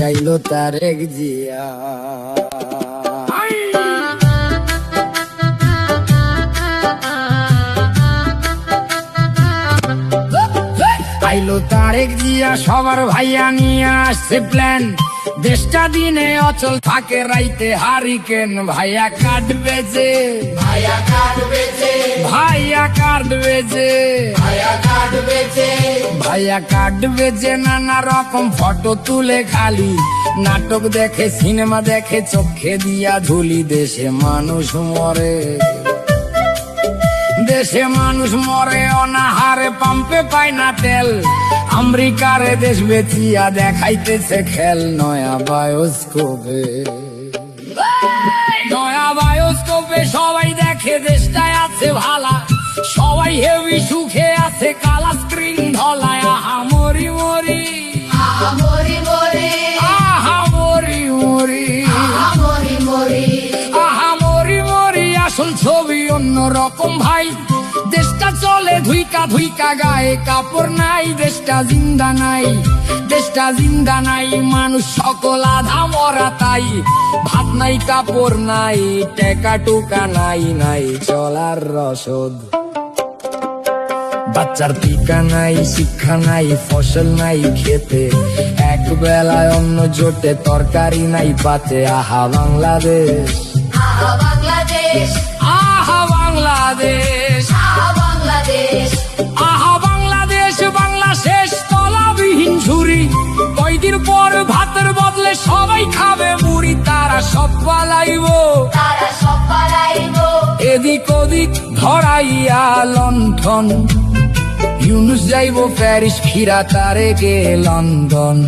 আইলো তারেক জিয়া। আইলো তারেক জিয়া, সবার ভাইয়া নিয়ে আসছে প্ল্যান। দেশটা দিনে অচল থাকে, রাইতে হারিকেন। ভাইয়া কাটবে যে, ভাইয়া কাটবে যে, ভাইয়া কাটবে যে, ভাইয়া কাটবে যে, ভাইয়া কাটবে যে। নানা রকম ফটো তুলে খালি, নাটক দেখে, সিনেমা দেখে, চোখে দিয়া ধুলি। দেশে মানুষ মরে, দেশে মানুষ মরে অনাহারে, পাম্পে পায় না তেল। আমেরিকারে দেশ বেচিয়া দেখাইতেছে খেল। নয়া বায়োস্কোপে, নয়া বায়োস্কোপে সবাই দেখে দেশটায় আছে ভালা। সবাই হেভি সুখে আছে, কালা স্ক্রিন ধলায়। আহা মরি মরি, আহা মরি মরি, আহা মরি মরি, আহা মরি মরি, আহা মরি মরি। আসল ছবি অন্য রকম ভাই, দেশটা চলে ধুইকা ধুইকা, গায়ে কাপড় নাই। দেশটা জিন্দা নাই, দেশটা জিন্দা নাই। মানুষ সকল আধা মরা তাই। ভাত নাই, কাপড় নাই, টেকা টুকা নাই, নাই চলার রসদ। বাচ্চার টিকা নাই, শিক্ষা নাই, ফসল নাই খেতে। এক বেলায় অন্ন জোটে, তরকারি নাই পাতে। আহা বাংলাদেশ, আহা বাংলাদেশ, আহা বাংলাদেশ, আহা বাংলাদেশ, আহা বাংলাদেশ। বাংলা শেষ, তলাবিহীন ঝুরি। কয়দিন পর ভাতের বদলে সবাই খাবে মুড়ি। তারা সব পালাইব, তারা সব পালাইব। এদিক ওদিক ধরাইয়া লণ্ঠন। ইউনুস যাইব প্যারিস, ফিরা তারেকে লন্ডন।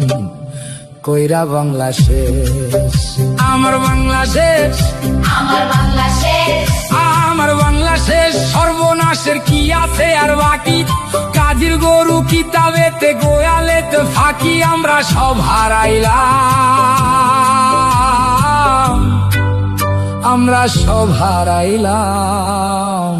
কইরা বাংলা শেষ, আমার বাংলা শেষ, আমার বাংলাদেশ, আমার বাংলা শেষ। সর্বনাশের কি আছে আর বাকি? কাজের গরু কিতাবেতে, গোয়ালেতে ফাঁকি। আমরা সব হারাইলাম, আমরা সব হারাইলাম।